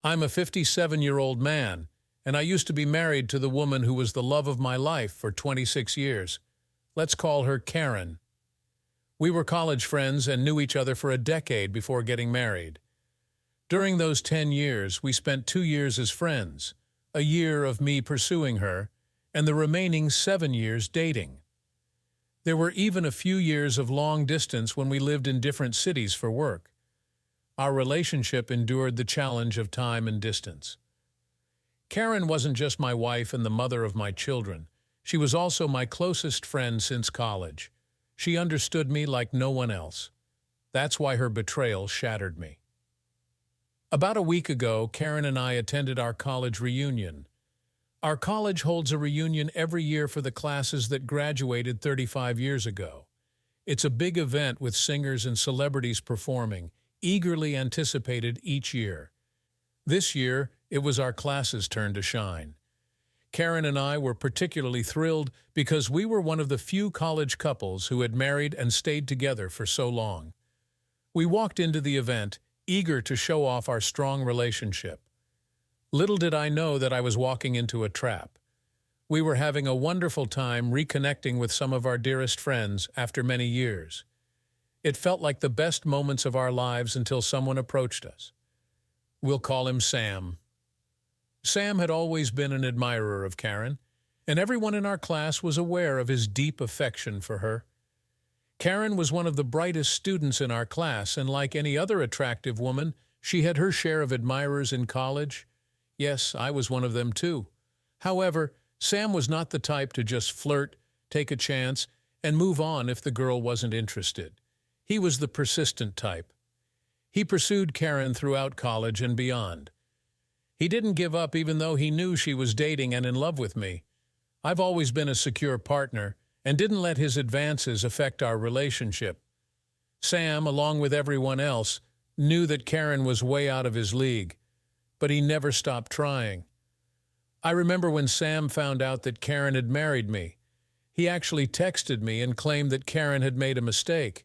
I'm a 57-year-old man, and I used to be married to the woman who was the love of my life for 26 years. Let's call her Karen. We were college friends and knew each other for a decade before getting married. During those 10 years, we spent 2 years as friends, a year of me pursuing her, and the remaining 7 years dating. There were even a few years of long distance when we lived in different cities for work. Our relationship endured the challenge of time and distance. Karen wasn't just my wife and the mother of my children. She was also my closest friend since college. She understood me like no one else. That's why her betrayal shattered me. About a week ago, Karen and I attended our college reunion. Our college holds a reunion every year for the classes that graduated 35 years ago. It's a big event with singers and celebrities performing, eagerly anticipated each year. This year, it was our class's turn to shine. Karen and I were particularly thrilled because we were one of the few college couples who had married and stayed together for so long. We walked into the event, eager to show off our strong relationship. Little did I know that I was walking into a trap. We were having a wonderful time reconnecting with some of our dearest friends after many years. It felt like the best moments of our lives until someone approached us. We'll call him Sam. Sam had always been an admirer of Karen, and everyone in our class was aware of his deep affection for her. Karen was one of the brightest students in our class, and like any other attractive woman, she had her share of admirers in college. Yes, I was one of them too. However, Sam was not the type to just flirt, take a chance, and move on if the girl wasn't interested. He was the persistent type. He pursued Karen throughout college and beyond. He didn't give up even though he knew she was dating and in love with me. I've always been a secure partner and didn't let his advances affect our relationship. Sam, along with everyone else, knew that Karen was way out of his league, but he never stopped trying. I remember when Sam found out that Karen had married me. He actually texted me and claimed that Karen had made a mistake.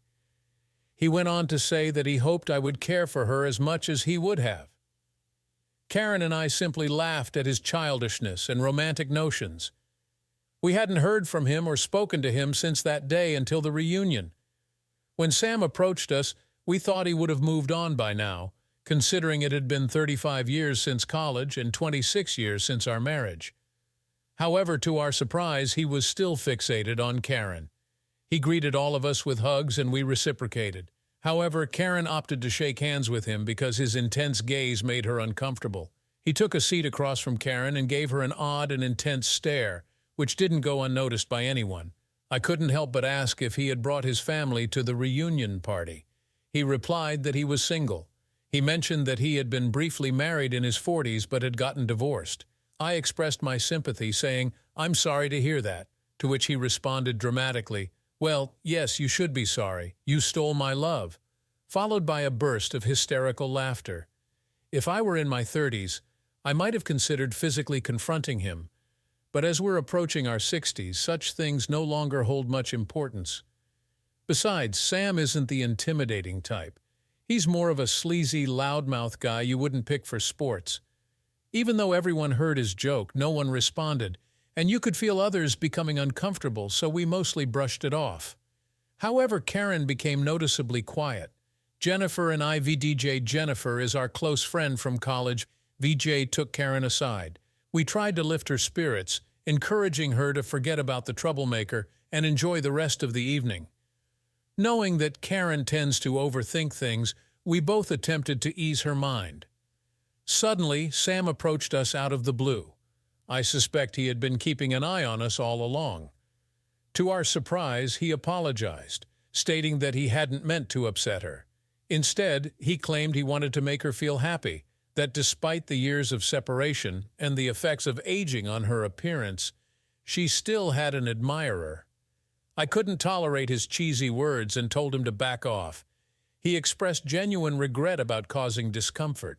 He went on to say that he hoped I would care for her as much as he would have. Karen and I simply laughed at his childishness and romantic notions. We hadn't heard from him or spoken to him since that day until the reunion. When Sam approached us, we thought he would have moved on by now, considering it had been 35 years since college and 26 years since our marriage. However, to our surprise, he was still fixated on Karen. He greeted all of us with hugs and we reciprocated. However, Karen opted to shake hands with him because his intense gaze made her uncomfortable. He took a seat across from Karen and gave her an odd and intense stare, which didn't go unnoticed by anyone. I couldn't help but ask if he had brought his family to the reunion party. He replied that he was single. He mentioned that he had been briefly married in his 40s but had gotten divorced. I expressed my sympathy, saying, "I'm sorry to hear that," to which he responded dramatically, "Well, yes, you should be sorry. You stole my love," followed by a burst of hysterical laughter. If I were in my 30s, I might have considered physically confronting him, but as we're approaching our 60s, such things no longer hold much importance. Besides, Sam isn't the intimidating type. He's more of a sleazy, loudmouth guy you wouldn't pick for sports. Even though everyone heard his joke, no one responded, and you could feel others becoming uncomfortable, so we mostly brushed it off. However, Karen became noticeably quiet. Jennifer and I, VDJ Jennifer, is our close friend from college. VJ took Karen aside. We tried to lift her spirits, encouraging her to forget about the troublemaker and enjoy the rest of the evening. Knowing that Karen tends to overthink things, we both attempted to ease her mind. Suddenly, Sam approached us out of the blue. I suspect he had been keeping an eye on us all along. To our surprise, he apologized, stating that he hadn't meant to upset her. Instead, he claimed he wanted to make her feel happy, that despite the years of separation and the effects of aging on her appearance, she still had an admirer. I couldn't tolerate his cheesy words and told him to back off. He expressed genuine regret about causing discomfort.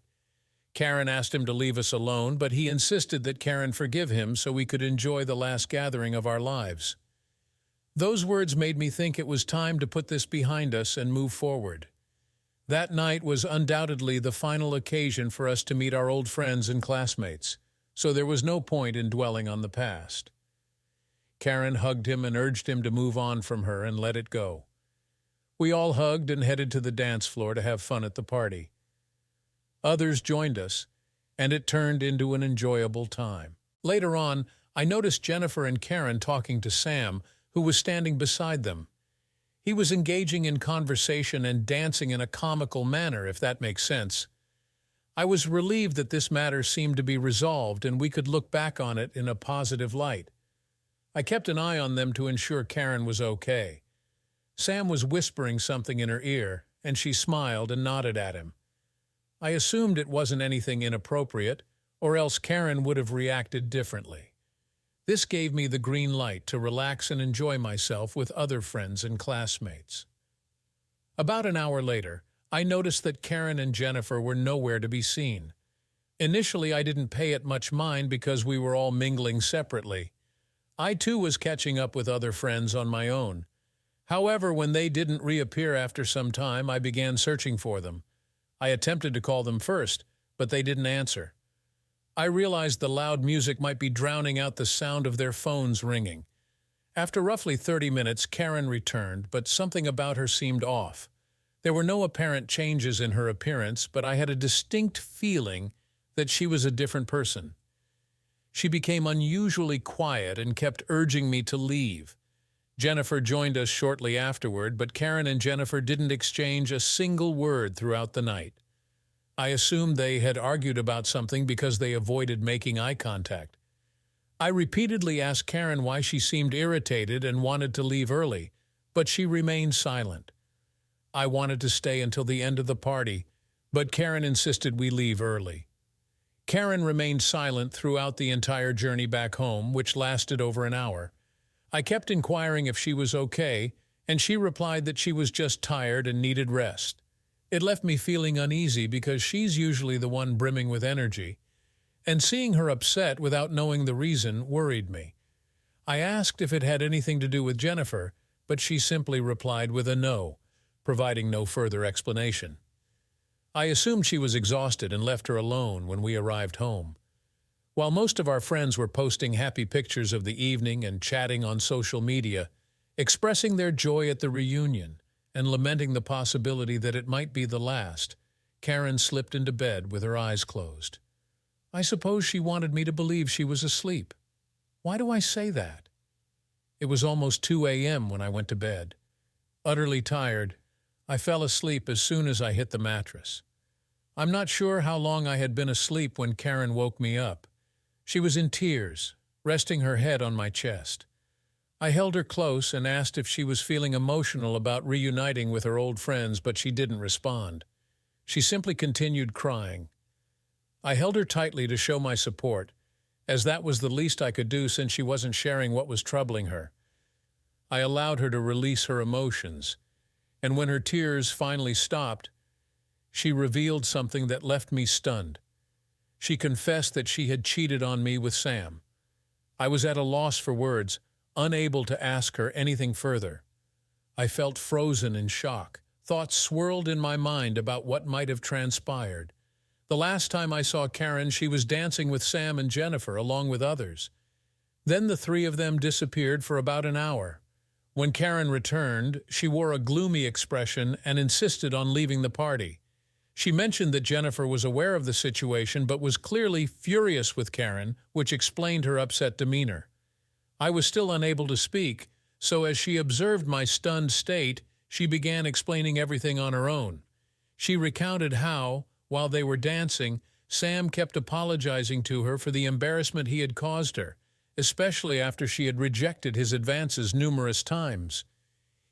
Karen asked him to leave us alone, but he insisted that Karen forgive him so we could enjoy the last gathering of our lives. Those words made me think it was time to put this behind us and move forward. That night was undoubtedly the final occasion for us to meet our old friends and classmates, so there was no point in dwelling on the past. Karen hugged him and urged him to move on from her and let it go. We all hugged and headed to the dance floor to have fun at the party. Others joined us, and it turned into an enjoyable time. Later on, I noticed Jennifer and Karen talking to Sam, who was standing beside them. He was engaging in conversation and dancing in a comical manner, if that makes sense. I was relieved that this matter seemed to be resolved and we could look back on it in a positive light. I kept an eye on them to ensure Karen was okay. Sam was whispering something in her ear, and she smiled and nodded at him. I assumed it wasn't anything inappropriate, or else Karen would have reacted differently. This gave me the green light to relax and enjoy myself with other friends and classmates. About an hour later, I noticed that Karen and Jennifer were nowhere to be seen. Initially, I didn't pay it much mind because we were all mingling separately. I too was catching up with other friends on my own. However, when they didn't reappear after some time, I began searching for them. I attempted to call them first, but they didn't answer. I realized the loud music might be drowning out the sound of their phones ringing. After roughly 30 minutes, Karen returned, but something about her seemed off. There were no apparent changes in her appearance, but I had a distinct feeling that she was a different person. She became unusually quiet and kept urging me to leave. Jennifer joined us shortly afterward, but Karen and Jennifer didn't exchange a single word throughout the night. I assumed they had argued about something because they avoided making eye contact. I repeatedly asked Karen why she seemed irritated and wanted to leave early, but she remained silent. I wanted to stay until the end of the party, but Karen insisted we leave early. Karen remained silent throughout the entire journey back home, which lasted over an hour. I kept inquiring if she was okay, and she replied that she was just tired and needed rest. It left me feeling uneasy because she's usually the one brimming with energy, and seeing her upset without knowing the reason worried me. I asked if it had anything to do with Jennifer, but she simply replied with a no, providing no further explanation. I assumed she was exhausted and left her alone when we arrived home. While most of our friends were posting happy pictures of the evening and chatting on social media, expressing their joy at the reunion and lamenting the possibility that it might be the last, Karen slipped into bed with her eyes closed. I suppose she wanted me to believe she was asleep. Why do I say that? It was almost 2 a.m. when I went to bed. Utterly tired, I fell asleep as soon as I hit the mattress. I'm not sure how long I had been asleep when Karen woke me up. She was in tears, resting her head on my chest. I held her close and asked if she was feeling emotional about reuniting with her old friends, but she didn't respond. She simply continued crying. I held her tightly to show my support, as that was the least I could do since she wasn't sharing what was troubling her. I allowed her to release her emotions, and when her tears finally stopped, she revealed something that left me stunned. She confessed that she had cheated on me with Sam. I was at a loss for words, unable to ask her anything further. I felt frozen in shock. Thoughts swirled in my mind about what might have transpired. The last time I saw Karen, she was dancing with Sam and Jennifer along with others. Then the three of them disappeared for about an hour. When Karen returned, she wore a gloomy expression and insisted on leaving the party. She mentioned that Jennifer was aware of the situation but was clearly furious with Karen, which explained her upset demeanor. I was still unable to speak, so as she observed my stunned state, she began explaining everything on her own. She recounted how, while they were dancing, Sam kept apologizing to her for the embarrassment he had caused her, especially after she had rejected his advances numerous times.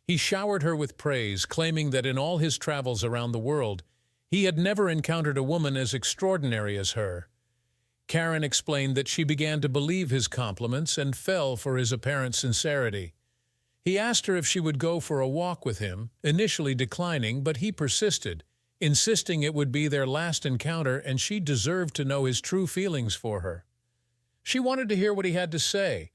He showered her with praise, claiming that in all his travels around the world, he had never encountered a woman as extraordinary as her. Karen explained that she began to believe his compliments and fell for his apparent sincerity. He asked her if she would go for a walk with him, initially declining, but he persisted, insisting it would be their last encounter and she deserved to know his true feelings for her. She wanted to hear what he had to say,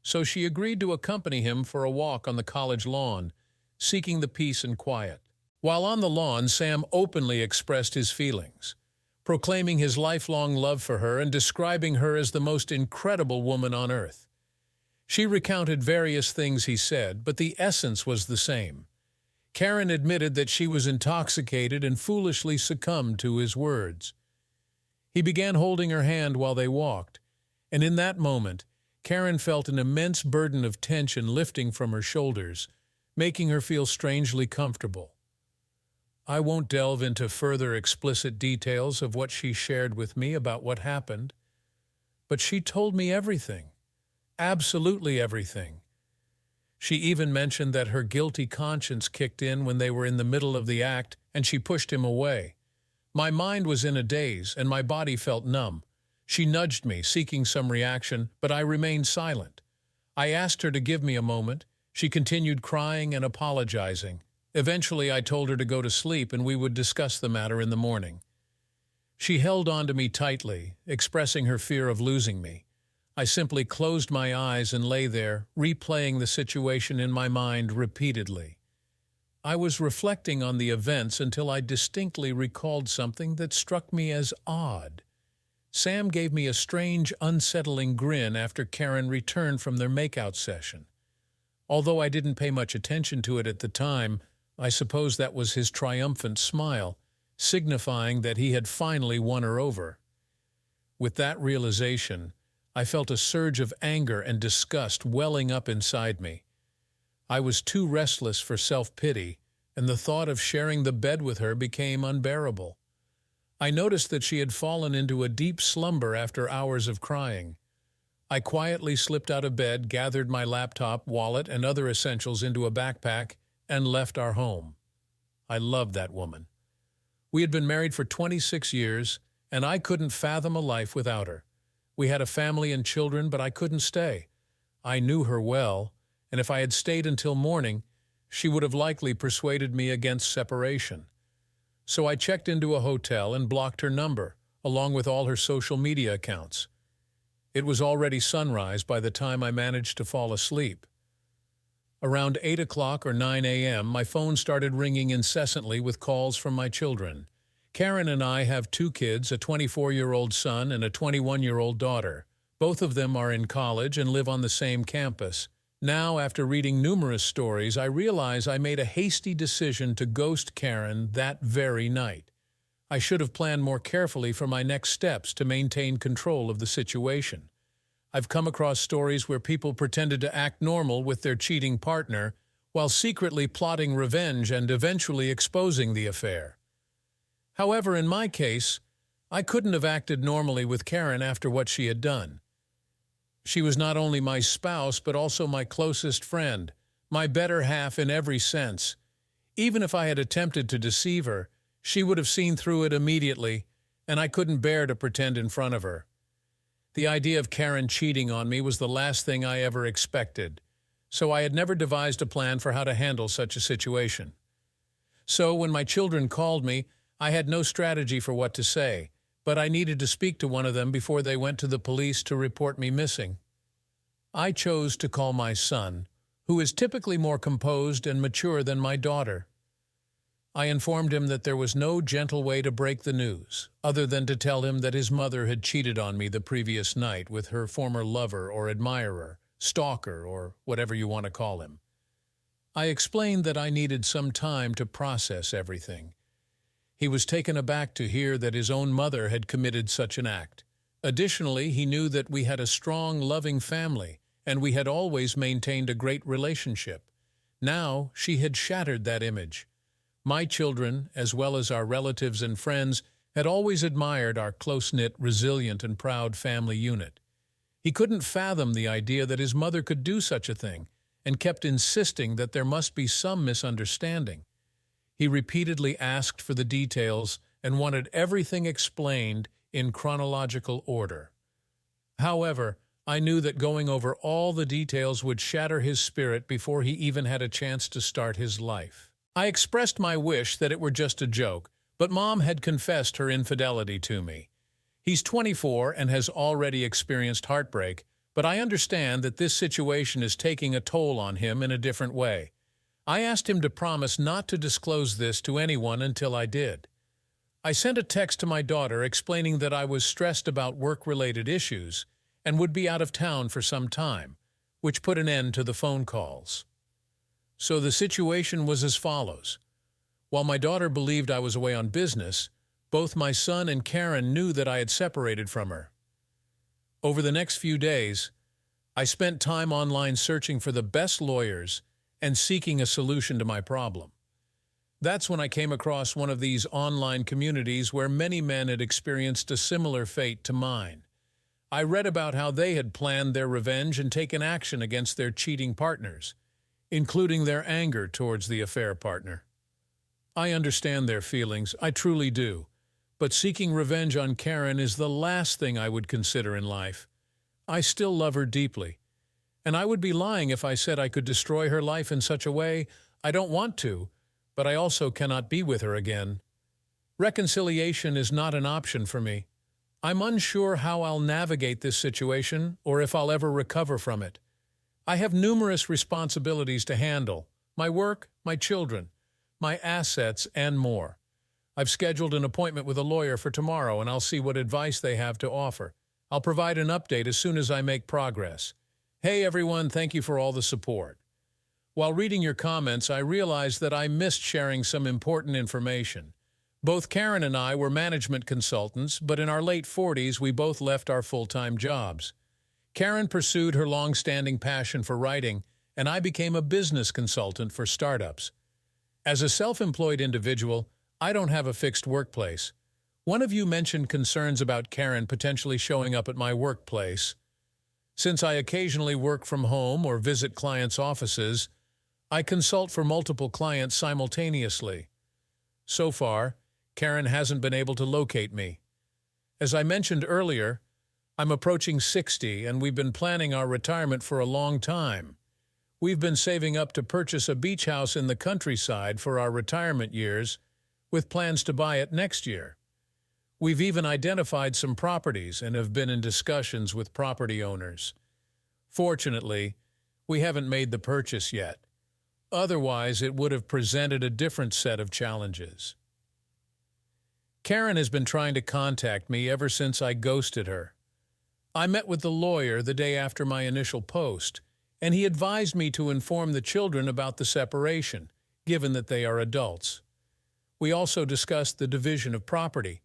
so she agreed to accompany him for a walk on the college lawn, seeking the peace and quiet. While on the lawn, Sam openly expressed his feelings, proclaiming his lifelong love for her and describing her as the most incredible woman on earth. She recounted various things he said, but the essence was the same. Karen admitted that she was intoxicated and foolishly succumbed to his words. He began holding her hand while they walked, and in that moment, Karen felt an immense burden of tension lifting from her shoulders, making her feel strangely comfortable. I won't delve into further explicit details of what she shared with me about what happened, but she told me everything, absolutely everything. She even mentioned that her guilty conscience kicked in when they were in the middle of the act and she pushed him away. My mind was in a daze and my body felt numb. She nudged me, seeking some reaction, but I remained silent. I asked her to give me a moment. She continued crying and apologizing. Eventually, I told her to go to sleep and we would discuss the matter in the morning. She held on to me tightly, expressing her fear of losing me. I simply closed my eyes and lay there, replaying the situation in my mind repeatedly. I was reflecting on the events until I distinctly recalled something that struck me as odd. Sam gave me a strange, unsettling grin after Karen returned from their makeout session. Although I didn't pay much attention to it at the time, I suppose that was his triumphant smile, signifying that he had finally won her over. With that realization, I felt a surge of anger and disgust welling up inside me. I was too restless for self-pity, and the thought of sharing the bed with her became unbearable. I noticed that she had fallen into a deep slumber after hours of crying. I quietly slipped out of bed, gathered my laptop, wallet, and other essentials into a backpack, and left our home. I loved that woman. We had been married for 26 years, and I couldn't fathom a life without her. We had a family and children, but I couldn't stay. I knew her well, and if I had stayed until morning, she would have likely persuaded me against separation. So I checked into a hotel and blocked her number, along with all her social media accounts. It was already sunrise by the time I managed to fall asleep. Around 8 o'clock or 9 a.m., my phone started ringing incessantly with calls from my children. Karen and I have 2 kids, a 24-year-old son and a 21-year-old daughter. Both of them are in college and live on the same campus. Now, after reading numerous stories, I realize I made a hasty decision to ghost Karen that very night. I should have planned more carefully for my next steps to maintain control of the situation. I've come across stories where people pretended to act normal with their cheating partner while secretly plotting revenge and eventually exposing the affair. However, in my case, I couldn't have acted normally with Karen after what she had done. She was not only my spouse, but also my closest friend, my better half in every sense. Even if I had attempted to deceive her, she would have seen through it immediately, and I couldn't bear to pretend in front of her. The idea of Karen cheating on me was the last thing I ever expected, so I had never devised a plan for how to handle such a situation. So when my children called me, I had no strategy for what to say, but I needed to speak to one of them before they went to the police to report me missing. I chose to call my son, who is typically more composed and mature than my daughter. I informed him that there was no gentle way to break the news, other than to tell him that his mother had cheated on me the previous night with her former lover or admirer, stalker, or whatever you want to call him. I explained that I needed some time to process everything. He was taken aback to hear that his own mother had committed such an act. Additionally, he knew that we had a strong, loving family, and we had always maintained a great relationship. Now, she had shattered that image. My children, as well as our relatives and friends, had always admired our close-knit, resilient, and proud family unit. He couldn't fathom the idea that his mother could do such a thing, and kept insisting that there must be some misunderstanding. He repeatedly asked for the details and wanted everything explained in chronological order. However, I knew that going over all the details would shatter his spirit before he even had a chance to start his life. I expressed my wish that it were just a joke, but Mom had confessed her infidelity to me. He's 24 and has already experienced heartbreak, but I understand that this situation is taking a toll on him in a different way. I asked him to promise not to disclose this to anyone until I did. I sent a text to my daughter explaining that I was stressed about work-related issues and would be out of town for some time, which put an end to the phone calls. So the situation was as follows. While my daughter believed I was away on business, both my son and Karen knew that I had separated from her. Over the next few days, I spent time online searching for the best lawyers and seeking a solution to my problem. That's when I came across one of these online communities where many men had experienced a similar fate to mine. I read about how they had planned their revenge and taken action against their cheating partners, including their anger towards the affair partner. I understand their feelings, I truly do, but seeking revenge on Karen is the last thing I would consider in life. I still love her deeply, and I would be lying if I said I could destroy her life in such a way. I don't want to, but I also cannot be with her again. Reconciliation is not an option for me. I'm unsure how I'll navigate this situation or if I'll ever recover from it. I have numerous responsibilities to handle: my work, my children, my assets, and more. I've scheduled an appointment with a lawyer for tomorrow, and I'll see what advice they have to offer. I'll provide an update as soon as I make progress. Hey everyone, thank you for all the support. While reading your comments, I realized that I missed sharing some important information. Both Karen and I were management consultants, but in our late 40s, we both left our full-time jobs. Karen pursued her long-standing passion for writing, and I became a business consultant for startups. As a self-employed individual, I don't have a fixed workplace. One of you mentioned concerns about Karen potentially showing up at my workplace. Since I occasionally work from home or visit clients' offices, I consult for multiple clients simultaneously. So far, Karen hasn't been able to locate me. As I mentioned earlier, I'm approaching 60 and we've been planning our retirement for a long time. We've been saving up to purchase a beach house in the countryside for our retirement years, with plans to buy it next year. We've even identified some properties and have been in discussions with property owners. Fortunately, we haven't made the purchase yet. Otherwise, it would have presented a different set of challenges. Karen has been trying to contact me ever since I ghosted her. I met with the lawyer the day after my initial post, and he advised me to inform the children about the separation, given that they are adults. We also discussed the division of property,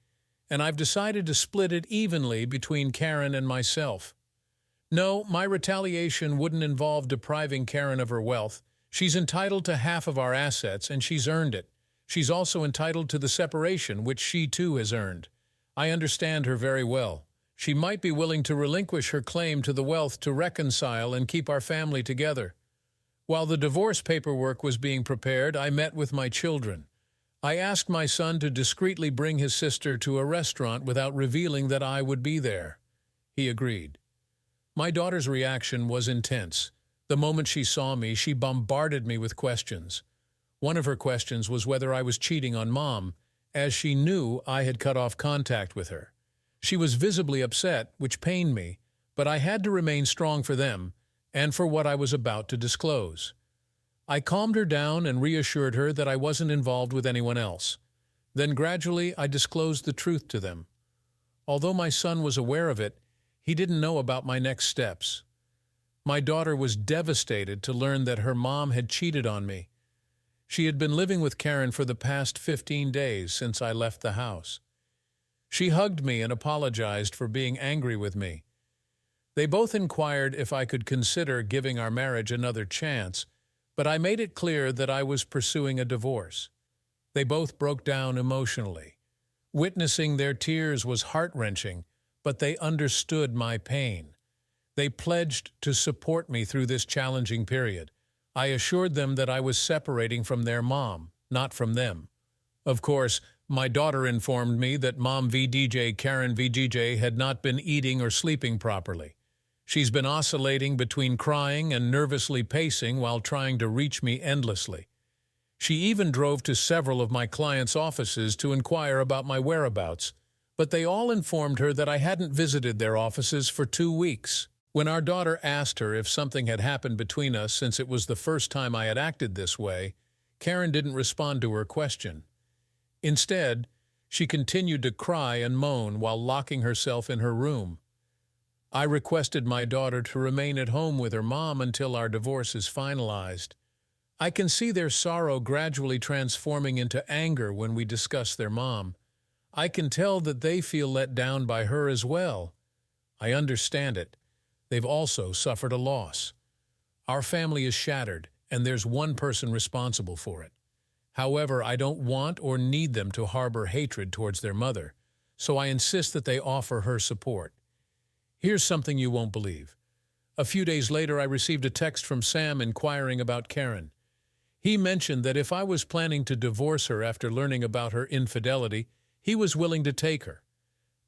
and I've decided to split it evenly between Karen and myself. No, my retaliation wouldn't involve depriving Karen of her wealth. She's entitled to half of our assets, and she's earned it. She's also entitled to the separation, which she too has earned. I understand her very well. She might be willing to relinquish her claim to the wealth to reconcile and keep our family together. While the divorce paperwork was being prepared, I met with my children. I asked my son to discreetly bring his sister to a restaurant without revealing that I would be there. He agreed. My daughter's reaction was intense. The moment she saw me, she bombarded me with questions. One of her questions was whether I was cheating on Mom, as she knew I had cut off contact with her. She was visibly upset, which pained me, but I had to remain strong for them and for what I was about to disclose. I calmed her down and reassured her that I wasn't involved with anyone else. Then gradually I disclosed the truth to them. Although my son was aware of it, he didn't know about my next steps. My daughter was devastated to learn that her mom had cheated on me. She had been living with Karen for the past 15 days since I left the house. She hugged me and apologized for being angry with me. They both inquired if I could consider giving our marriage another chance, but I made it clear that I was pursuing a divorce. They both broke down emotionally. Witnessing their tears was heart-wrenching, but they understood my pain. They pledged to support me through this challenging period. I assured them that I was separating from their mom, not from them. Of course, my daughter informed me that Mom VDJ Karen VGJ had not been eating or sleeping properly. She's been oscillating between crying and nervously pacing while trying to reach me endlessly. She even drove to several of my clients' offices to inquire about my whereabouts, but they all informed her that I hadn't visited their offices for 2 weeks. When our daughter asked her if something had happened between us since it was the first time I had acted this way, Karen didn't respond to her question. Instead, she continued to cry and moan while locking herself in her room. I requested my daughter to remain at home with her mom until our divorce is finalized. I can see their sorrow gradually transforming into anger when we discuss their mom. I can tell that they feel let down by her as well. I understand it. They've also suffered a loss. Our family is shattered, and there's one person responsible for it. However, I don't want or need them to harbor hatred towards their mother, so I insist that they offer her support. Here's something you won't believe. A few days later, I received a text from Sam inquiring about Karen. He mentioned that if I was planning to divorce her after learning about her infidelity, he was willing to take her.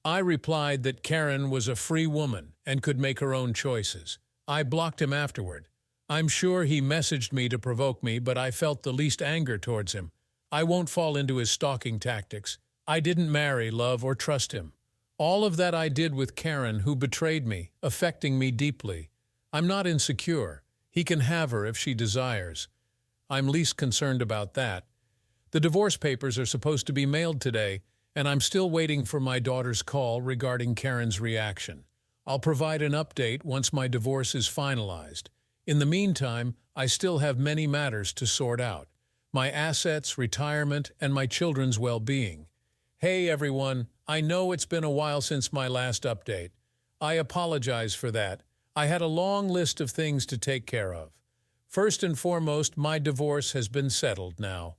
I replied that Karen was a free woman and could make her own choices. I blocked him afterward. I'm sure he messaged me to provoke me, but I felt the least anger towards him. I won't fall into his stalking tactics. I didn't marry, love, or trust him. All of that I did with Karen, who betrayed me, affecting me deeply. I'm not insecure. He can have her if she desires. I'm least concerned about that. The divorce papers are supposed to be mailed today, and I'm still waiting for my daughter's call regarding Karen's reaction. I'll provide an update once my divorce is finalized. In the meantime, I still have many matters to sort out. My assets, retirement, and my children's well-being. Hey everyone, I know it's been a while since my last update. I apologize for that. I had a long list of things to take care of. First and foremost, my divorce has been settled now.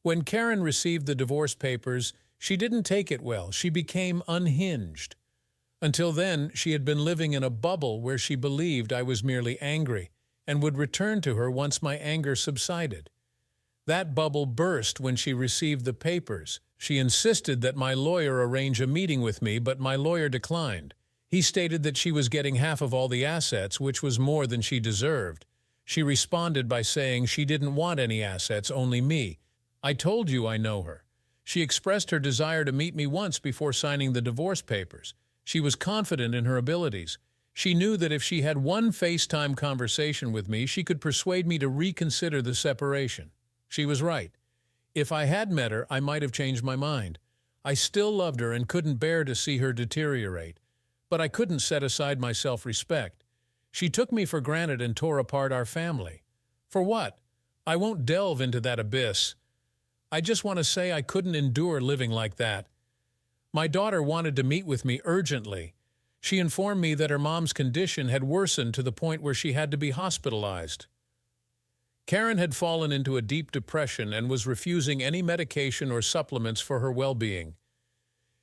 When Karen received the divorce papers, she didn't take it well. She became unhinged. Until then, she had been living in a bubble where she believed I was merely angry and would return to her once my anger subsided. That bubble burst when she received the papers. She insisted that my lawyer arrange a meeting with me, but my lawyer declined. He stated that she was getting half of all the assets, which was more than she deserved. She responded by saying she didn't want any assets, only me. I told you I know her. She expressed her desire to meet me once before signing the divorce papers. She was confident in her abilities. She knew that if she had one FaceTime conversation with me, she could persuade me to reconsider the separation. She was right. If I had met her, I might have changed my mind. I still loved her and couldn't bear to see her deteriorate. But I couldn't set aside my self-respect. She took me for granted and tore apart our family. For what? I won't delve into that abyss. I just want to say I couldn't endure living like that. My daughter wanted to meet with me urgently. She informed me that her mom's condition had worsened to the point where she had to be hospitalized. Karen had fallen into a deep depression and was refusing any medication or supplements for her well-being.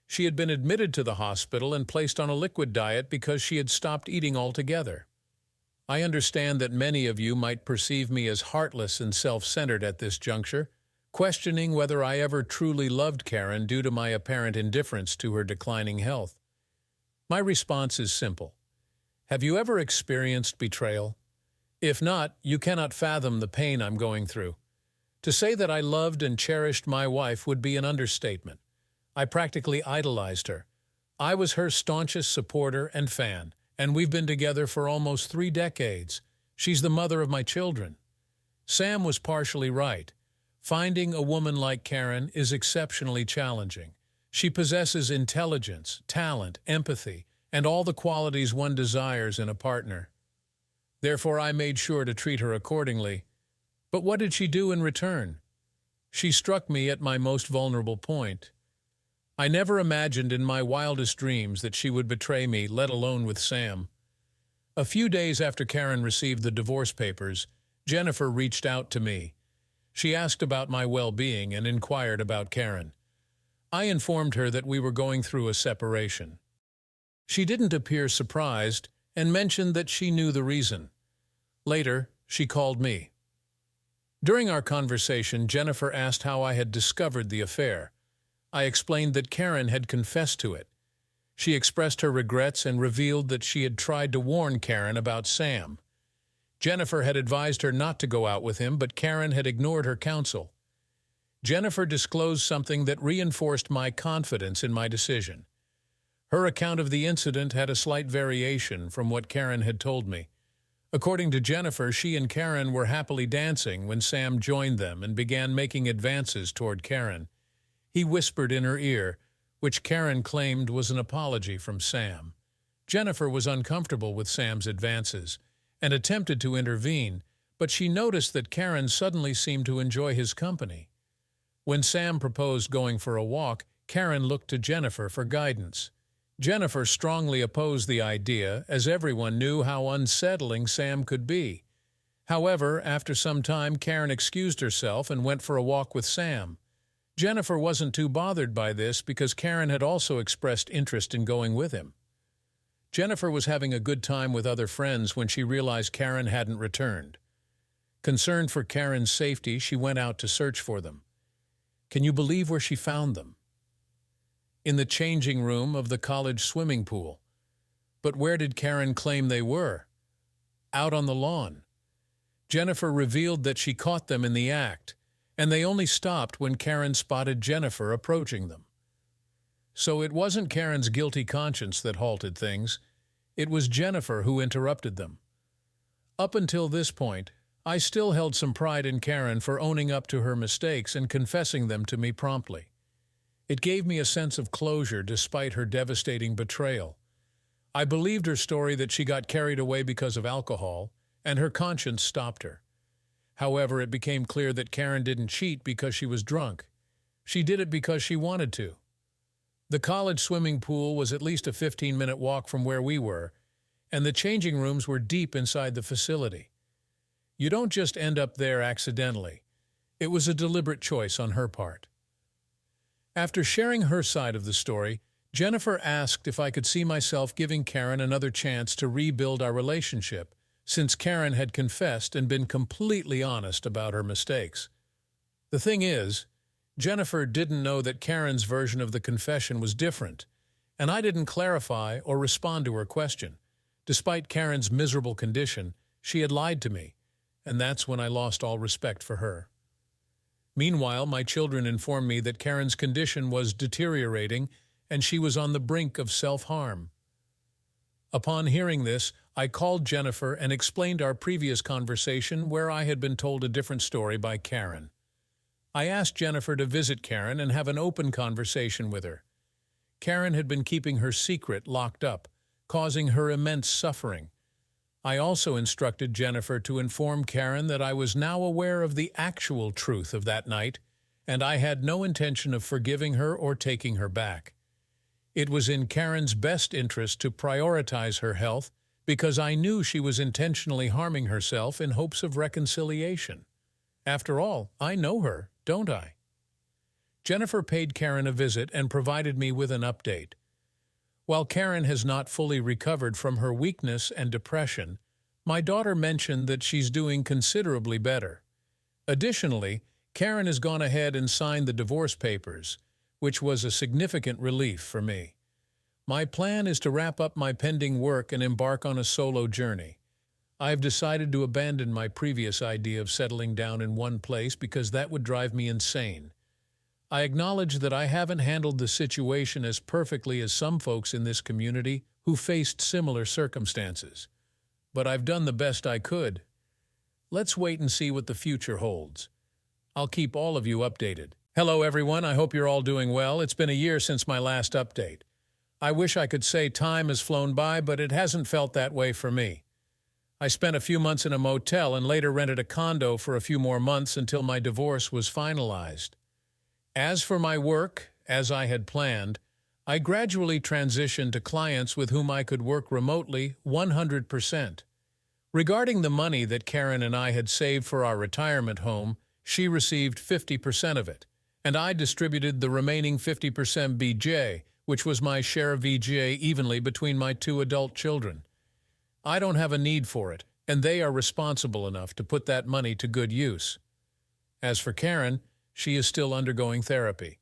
She had been admitted to the hospital and placed on a liquid diet because she had stopped eating altogether. I understand that many of you might perceive me as heartless and self-centered at this juncture, questioning whether I ever truly loved Karen due to my apparent indifference to her declining health. My response is simple. Have you ever experienced betrayal? If not, you cannot fathom the pain I'm going through. To say that I loved and cherished my wife would be an understatement. I practically idolized her. I was her staunchest supporter and fan, and we've been together for almost 3 decades. She's the mother of my children. Sam was partially right. Finding a woman like Karen is exceptionally challenging. She possesses intelligence, talent, empathy, and all the qualities one desires in a partner. Therefore, I made sure to treat her accordingly. But what did she do in return? She struck me at my most vulnerable point. I never imagined in my wildest dreams that she would betray me, let alone with Sam. A few days after Karen received the divorce papers, Jennifer reached out to me. She asked about my well-being and inquired about Karen. I informed her that we were going through a separation. She didn't appear surprised and mentioned that she knew the reason. Later, she called me. During our conversation, Jennifer asked how I had discovered the affair. I explained that Karen had confessed to it. She expressed her regrets and revealed that she had tried to warn Karen about Sam. Jennifer had advised her not to go out with him, but Karen had ignored her counsel. Jennifer disclosed something that reinforced my confidence in my decision. Her account of the incident had a slight variation from what Karen had told me. According to Jennifer, she and Karen were happily dancing when Sam joined them and began making advances toward Karen. He whispered in her ear, which Karen claimed was an apology from Sam. Jennifer was uncomfortable with Sam's advances and attempted to intervene, but she noticed that Karen suddenly seemed to enjoy his company. When Sam proposed going for a walk, Karen looked to Jennifer for guidance. Jennifer strongly opposed the idea, as everyone knew how unsettling Sam could be. However, after some time, Karen excused herself and went for a walk with Sam. Jennifer wasn't too bothered by this because Karen had also expressed interest in going with him. Jennifer was having a good time with other friends when she realized Karen hadn't returned. Concerned for Karen's safety, she went out to search for them. Can you believe where she found them? In the changing room of the college swimming pool. But where did Karen claim they were? Out on the lawn. Jennifer revealed that she caught them in the act, and they only stopped when Karen spotted Jennifer approaching them. So it wasn't Karen's guilty conscience that halted things. It was Jennifer who interrupted them. Up until this point, I still held some pride in Karen for owning up to her mistakes and confessing them to me promptly. It gave me a sense of closure despite her devastating betrayal. I believed her story that she got carried away because of alcohol, and her conscience stopped her. However, it became clear that Karen didn't cheat because she was drunk. She did it because she wanted to. The college swimming pool was at least a 15-minute walk from where we were, and the changing rooms were deep inside the facility. You don't just end up there accidentally. It was a deliberate choice on her part. After sharing her side of the story, Jennifer asked if I could see myself giving Karen another chance to rebuild our relationship, since Karen had confessed and been completely honest about her mistakes. The thing is, Jennifer didn't know that Karen's version of the confession was different, and I didn't clarify or respond to her question. Despite Karen's miserable condition, she had lied to me, and that's when I lost all respect for her. Meanwhile, my children informed me that Karen's condition was deteriorating and she was on the brink of self-harm. Upon hearing this, I called Jennifer and explained our previous conversation where I had been told a different story by Karen. I asked Jennifer to visit Karen and have an open conversation with her. Karen had been keeping her secret locked up, causing her immense suffering. I also instructed Jennifer to inform Karen that I was now aware of the actual truth of that night, and I had no intention of forgiving her or taking her back. It was in Karen's best interest to prioritize her health because I knew she was intentionally harming herself in hopes of reconciliation. After all, I know her, don't I? Jennifer paid Karen a visit and provided me with an update. While Karen has not fully recovered from her weakness and depression, my daughter mentioned that she's doing considerably better. Additionally, Karen has gone ahead and signed the divorce papers, which was a significant relief for me. My plan is to wrap up my pending work and embark on a solo journey. I've decided to abandon my previous idea of settling down in one place because that would drive me insane. I acknowledge that I haven't handled the situation as perfectly as some folks in this community who faced similar circumstances. But I've done the best I could. Let's wait and see what the future holds. I'll keep all of you updated. Hello everyone, I hope you're all doing well. It's been a year since my last update. I wish I could say time has flown by, but it hasn't felt that way for me. I spent a few months in a motel and later rented a condo for a few more months until my divorce was finalized. As for my work, as I had planned, I gradually transitioned to clients with whom I could work remotely 100%. Regarding the money that Karen and I had saved for our retirement home, she received 50% of it, and I distributed the remaining 50% BJ, which was my share of VJ evenly between my 2 adult children. I don't have a need for it, and they are responsible enough to put that money to good use. As for Karen, she is still undergoing therapy.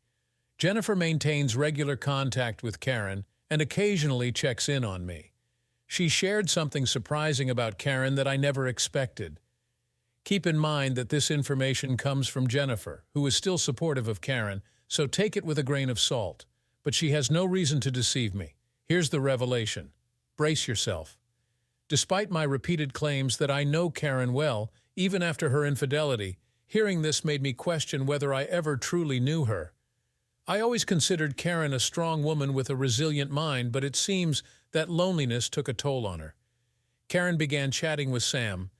Jennifer maintains regular contact with Karen and occasionally checks in on me. She shared something surprising about Karen that I never expected. Keep in mind that this information comes from Jennifer, who is still supportive of Karen, so take it with a grain of salt. But she has no reason to deceive me. Here's the revelation. Brace yourself. Despite my repeated claims that I know Karen well, even after her infidelity, hearing this made me question whether I ever truly knew her. I always considered Karen a strong woman with a resilient mind, but it seems that loneliness took a toll on her. Karen began chatting with Sam,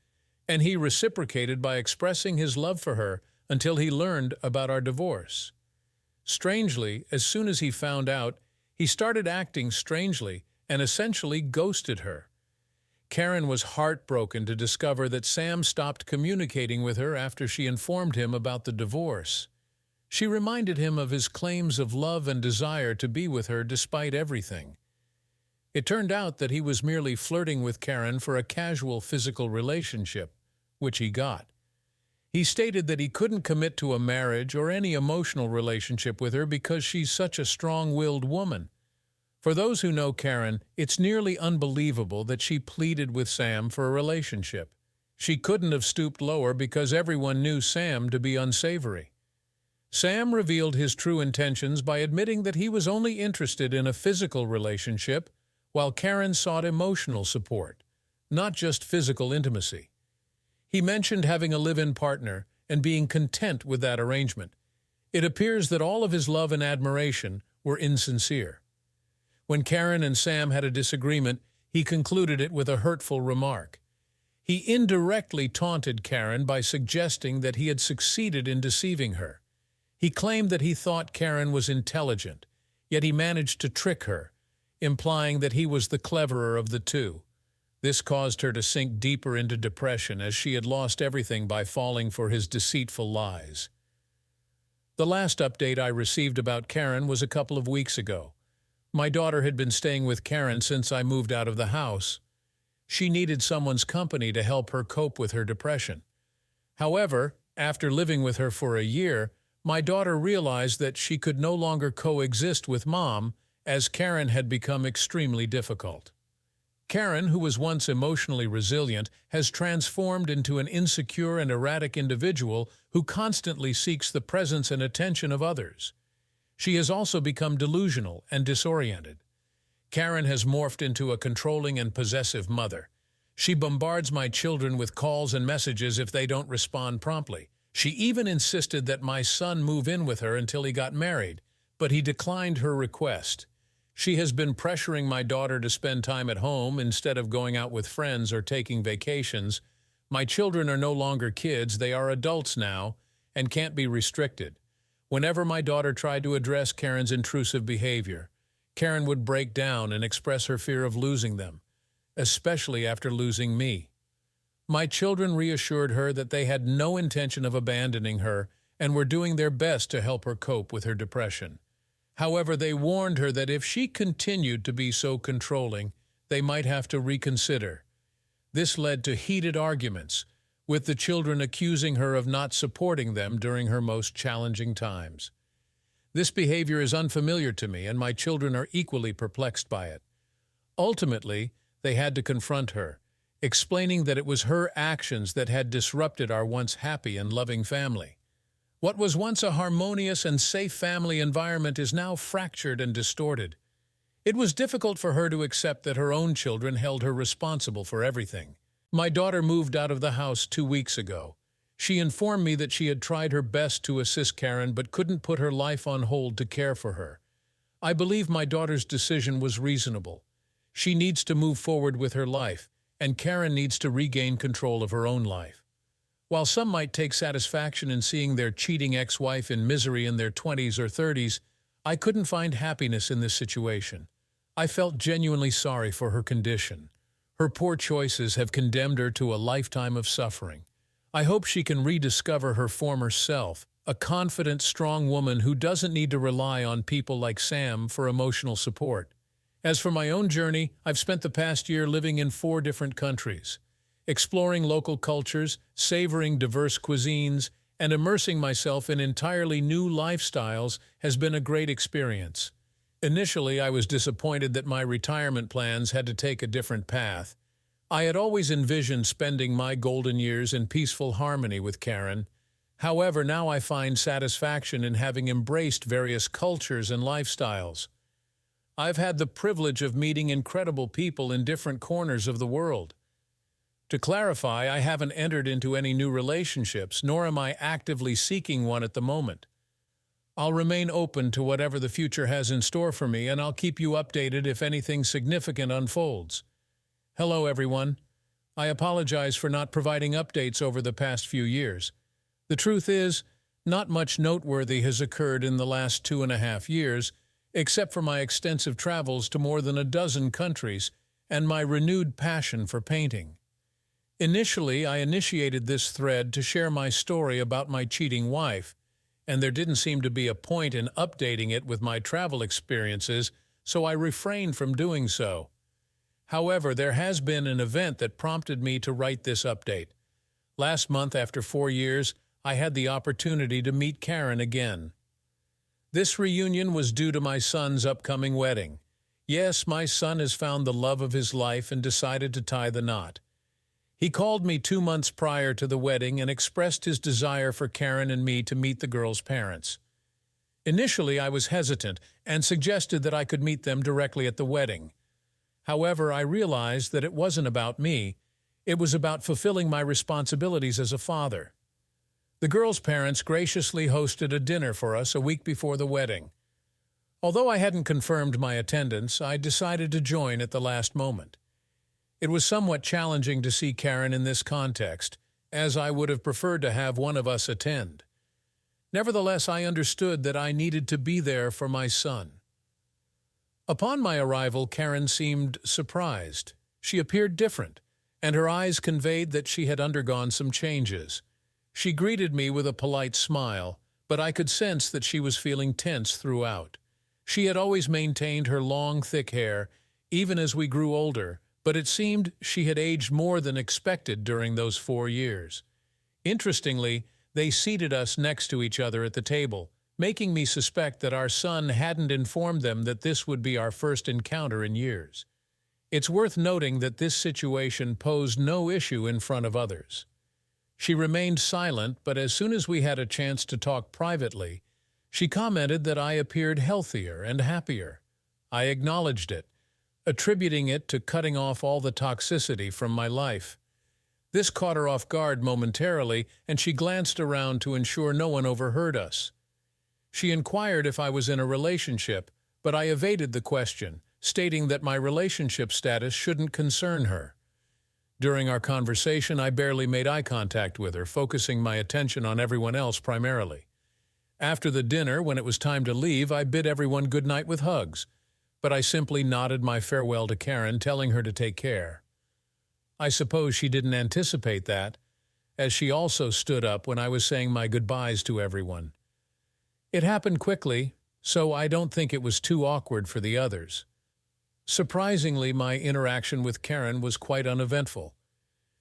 and he reciprocated by expressing his love for her until he learned about our divorce. Strangely, as soon as he found out, he started acting strangely and essentially ghosted her. Karen was heartbroken to discover that Sam stopped communicating with her after she informed him about the divorce. She reminded him of his claims of love and desire to be with her despite everything. It turned out that he was merely flirting with Karen for a casual physical relationship, which he got. He stated that he couldn't commit to a marriage or any emotional relationship with her because she's such a strong-willed woman. For those who know Karen, it's nearly unbelievable that she pleaded with Sam for a relationship. She couldn't have stooped lower because everyone knew Sam to be unsavory. Sam revealed his true intentions by admitting that he was only interested in a physical relationship, while Karen sought emotional support, not just physical intimacy. He mentioned having a live-in partner and being content with that arrangement. It appears that all of his love and admiration were insincere. When Karen and Sam had a disagreement, he concluded it with a hurtful remark. He indirectly taunted Karen by suggesting that he had succeeded in deceiving her. He claimed that he thought Karen was intelligent, yet he managed to trick her, implying that he was the cleverer of the two. This caused her to sink deeper into depression as she had lost everything by falling for his deceitful lies. The last update I received about Karen was a couple of weeks ago. My daughter had been staying with Karen since I moved out of the house. She needed someone's company to help her cope with her depression. However, after living with her for a year, my daughter realized that she could no longer coexist with Mom, as Karen had become extremely difficult. Karen, who was once emotionally resilient, has transformed into an insecure and erratic individual who constantly seeks the presence and attention of others. She has also become delusional and disoriented. Karen has morphed into a controlling and possessive mother. She bombards my children with calls and messages if they don't respond promptly. She even insisted that my son move in with her until he got married, but he declined her request. She has been pressuring my daughter to spend time at home instead of going out with friends or taking vacations. My children are no longer kids, they are adults now and can't be restricted. Whenever my daughter tried to address Karen's intrusive behavior, Karen would break down and express her fear of losing them, especially after losing me. My children reassured her that they had no intention of abandoning her and were doing their best to help her cope with her depression. However, they warned her that if she continued to be so controlling, they might have to reconsider. This led to heated arguments, with the children accusing her of not supporting them during her most challenging times. This behavior is unfamiliar to me, and my children are equally perplexed by it. Ultimately, they had to confront her, explaining that it was her actions that had disrupted our once happy and loving family. What was once a harmonious and safe family environment is now fractured and distorted. It was difficult for her to accept that her own children held her responsible for everything. My daughter moved out of the house 2 weeks ago. She informed me that she had tried her best to assist Karen but couldn't put her life on hold to care for her. I believe my daughter's decision was reasonable. She needs to move forward with her life, and Karen needs to regain control of her own life. While some might take satisfaction in seeing their cheating ex-wife in misery in their 20s or 30s, I couldn't find happiness in this situation. I felt genuinely sorry for her condition. Her poor choices have condemned her to a lifetime of suffering. I hope she can rediscover her former self, a confident, strong woman who doesn't need to rely on people like Sam for emotional support. As for my own journey, I've spent the past year living in 4 different countries. Exploring local cultures, savoring diverse cuisines, and immersing myself in entirely new lifestyles has been a great experience. Initially, I was disappointed that my retirement plans had to take a different path. I had always envisioned spending my golden years in peaceful harmony with Karen. However, now I find satisfaction in having embraced various cultures and lifestyles. I've had the privilege of meeting incredible people in different corners of the world. To clarify, I haven't entered into any new relationships, nor am I actively seeking one at the moment. I'll remain open to whatever the future has in store for me, and I'll keep you updated if anything significant unfolds. Hello, everyone. I apologize for not providing updates over the past few years. The truth is, not much noteworthy has occurred in the last 2.5 years, except for my extensive travels to more than a dozen countries and my renewed passion for painting. Initially, I initiated this thread to share my story about my cheating wife, and there didn't seem to be a point in updating it with my travel experiences, so I refrained from doing so. However, there has been an event that prompted me to write this update. Last month, after 4 years, I had the opportunity to meet Karen again. This reunion was due to my son's upcoming wedding. Yes, my son has found the love of his life and decided to tie the knot. He called me 2 months prior to the wedding and expressed his desire for Karen and me to meet the girl's parents. Initially, I was hesitant and suggested that I could meet them directly at the wedding. However, I realized that it wasn't about me. It was about fulfilling my responsibilities as a father. The girl's parents graciously hosted a dinner for us a week before the wedding. Although I hadn't confirmed my attendance, I decided to join at the last moment. It was somewhat challenging to see Karen in this context, as I would have preferred to have one of us attend. Nevertheless, I understood that I needed to be there for my son. Upon my arrival, Karen seemed surprised. She appeared different, and her eyes conveyed that she had undergone some changes. She greeted me with a polite smile, but I could sense that she was feeling tense throughout. She had always maintained her long, thick hair, even as we grew older, but it seemed she had aged more than expected during those 4 years. Interestingly, they seated us next to each other at the table, making me suspect that our son hadn't informed them that this would be our first encounter in years. It's worth noting that this situation posed no issue in front of others. She remained silent, but as soon as we had a chance to talk privately, she commented that I appeared healthier and happier. I acknowledged it, attributing it to cutting off all the toxicity from my life. This caught her off guard momentarily, and she glanced around to ensure no one overheard us. She inquired if I was in a relationship, but I evaded the question, stating that my relationship status shouldn't concern her. During our conversation, I barely made eye contact with her, focusing my attention on everyone else primarily. After the dinner, when it was time to leave, I bid everyone good night with hugs, but I simply nodded my farewell to Karen, telling her to take care. I suppose she didn't anticipate that, as she also stood up when I was saying my goodbyes to everyone. It happened quickly, so I don't think it was too awkward for the others. Surprisingly, my interaction with Karen was quite uneventful.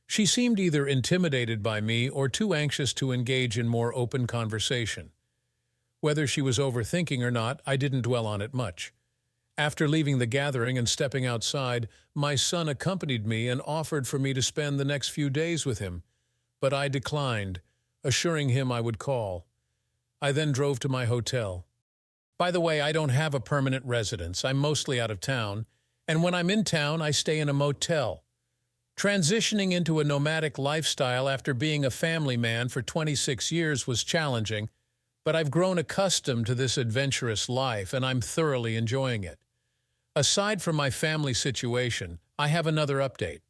She seemed either intimidated by me or too anxious to engage in more open conversation. Whether she was overthinking or not, I didn't dwell on it much. After leaving the gathering and stepping outside, my son accompanied me and offered for me to spend the next few days with him, but I declined, assuring him I would call. I then drove to my hotel. By the way, I don't have a permanent residence. I'm mostly out of town, and when I'm in town, I stay in a motel. Transitioning into a nomadic lifestyle after being a family man for 26 years was challenging, but I've grown accustomed to this adventurous life, and I'm thoroughly enjoying it. Aside from my family situation, I have another update.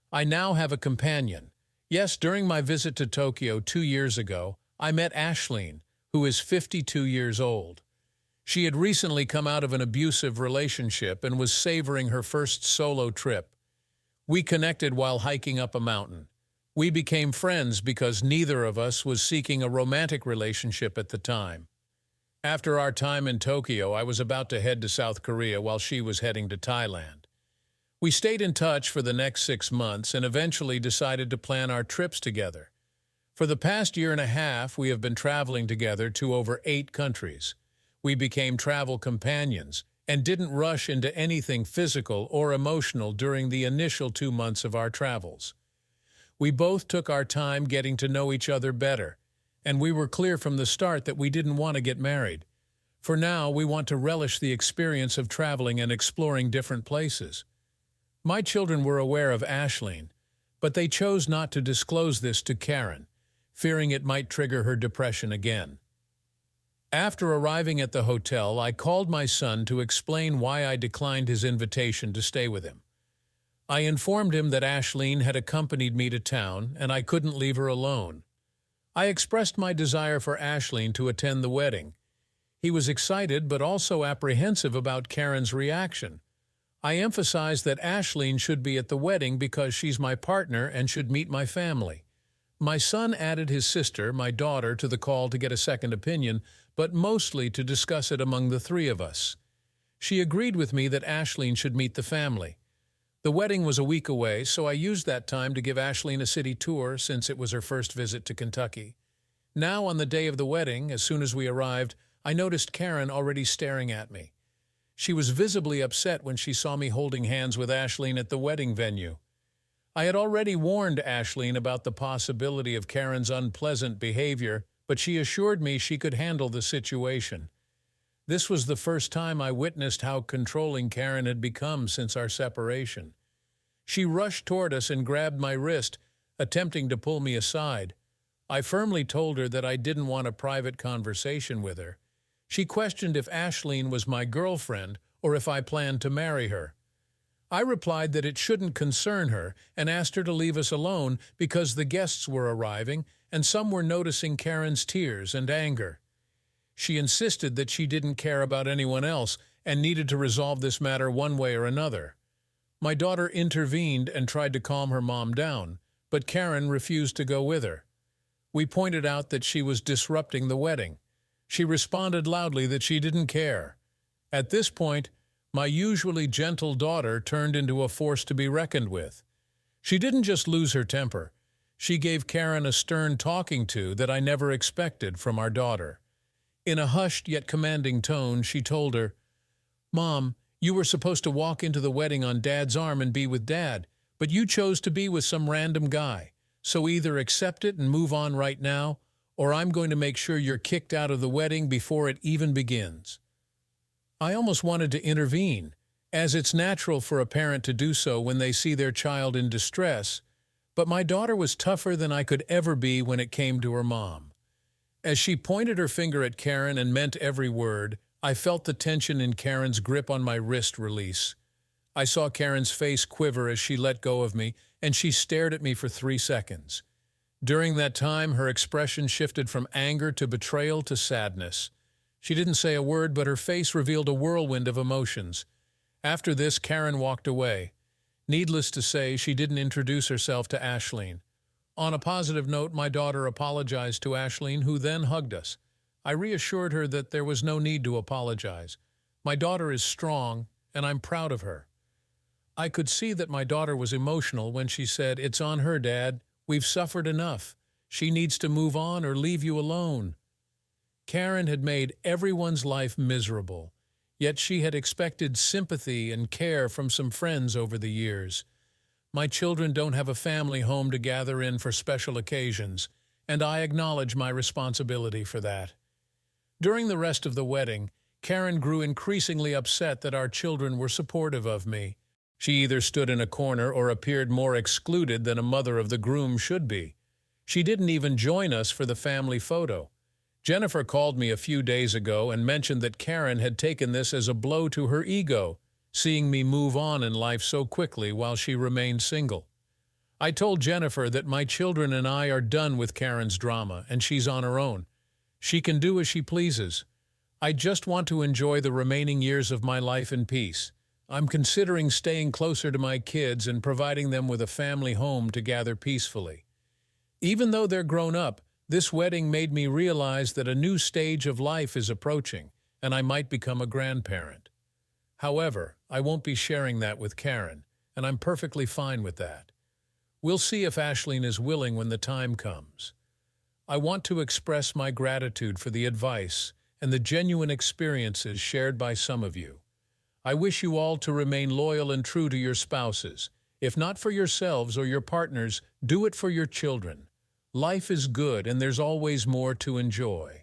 I now have a companion. Yes, during my visit to Tokyo 2 years ago, I met Ashleen, who is 52 years old. She had recently come out of an abusive relationship and was savoring her first solo trip. We connected while hiking up a mountain. We became friends because neither of us was seeking a romantic relationship at the time. After our time in Tokyo, I was about to head to South Korea while she was heading to Thailand. We stayed in touch for the next 6 months and eventually decided to plan our trips together. For the past 1.5 years, we have been traveling together to over 8 countries. We became travel companions and didn't rush into anything physical or emotional during the initial 2 months of our travels. We both took our time getting to know each other better, and we were clear from the start that we didn't want to get married. For now, we want to relish the experience of traveling and exploring different places. My children were aware of Aisling, but they chose not to disclose this to Karen, fearing it might trigger her depression again. After arriving at the hotel, I called my son to explain why I declined his invitation to stay with him. I informed him that Aisling had accompanied me to town and I couldn't leave her alone. I expressed my desire for Aisling to attend the wedding. He was excited but also apprehensive about Karen's reaction. I emphasized that Aisling should be at the wedding because she's my partner and should meet my family. My son added his sister, my daughter, to the call to get a second opinion, but mostly to discuss it among the three of us. She agreed with me that Aisling should meet the family. The wedding was a week away, so I used that time to give Aisling a city tour since it was her first visit to Kentucky. Now, on the day of the wedding, as soon as we arrived, I noticed Karen already staring at me. She was visibly upset when she saw me holding hands with Aisling at the wedding venue. I had already warned Aisling about the possibility of Karen's unpleasant behavior, but she assured me she could handle the situation. This was the first time I witnessed how controlling Karen had become since our separation. She rushed toward us and grabbed my wrist, attempting to pull me aside. I firmly told her that I didn't want a private conversation with her. She questioned if Aisling was my girlfriend or if I planned to marry her. I replied that it shouldn't concern her and asked her to leave us alone because the guests were arriving and some were noticing Karen's tears and anger. She insisted that she didn't care about anyone else and needed to resolve this matter one way or another. My daughter intervened and tried to calm her mom down, but Karen refused to go with her. We pointed out that she was disrupting the wedding. She responded loudly that she didn't care. At this point, my usually gentle daughter turned into a force to be reckoned with. She didn't just lose her temper. She gave Karen a stern talking to that I never expected from our daughter. In a hushed yet commanding tone, she told her, "Mom, you were supposed to walk into the wedding on Dad's arm and be with Dad, but you chose to be with some random guy. So either accept it and move on right now, or I'm going to make sure you're kicked out of the wedding before it even begins." I almost wanted to intervene, as it's natural for a parent to do so when they see their child in distress, but my daughter was tougher than I could ever be when it came to her mom. As she pointed her finger at Karen and meant every word, I felt the tension in Karen's grip on my wrist release. I saw Karen's face quiver as she let go of me, and she stared at me for 3 seconds. During that time, her expression shifted from anger to betrayal to sadness. She didn't say a word, but her face revealed a whirlwind of emotions. After this, Karen walked away. Needless to say, she didn't introduce herself to Aisling. On a positive note, my daughter apologized to Aisling, who then hugged us. I reassured her that there was no need to apologize. My daughter is strong, and I'm proud of her. I could see that my daughter was emotional when she said, "It's on her, Dad. We've suffered enough. She needs to move on or leave you alone." Karen had made everyone's life miserable, yet she had expected sympathy and care from some friends over the years. My children don't have a family home to gather in for special occasions, and I acknowledge my responsibility for that. During the rest of the wedding, Karen grew increasingly upset that our children were supportive of me. She either stood in a corner or appeared more excluded than a mother of the groom should be. She didn't even join us for the family photo. Jennifer called me a few days ago and mentioned that Karen had taken this as a blow to her ego, seeing me move on in life so quickly while she remained single. I told Jennifer that my children and I are done with Karen's drama and she's on her own. She can do as she pleases. I just want to enjoy the remaining years of my life in peace. I'm considering staying closer to my kids and providing them with a family home to gather peacefully. Even though they're grown up, this wedding made me realize that a new stage of life is approaching, and I might become a grandparent. However, I won't be sharing that with Karen, and I'm perfectly fine with that. We'll see if Aisling is willing when the time comes. I want to express my gratitude for the advice and the genuine experiences shared by some of you. I wish you all to remain loyal and true to your spouses. If not for yourselves or your partners, do it for your children. Life is good and there's always more to enjoy.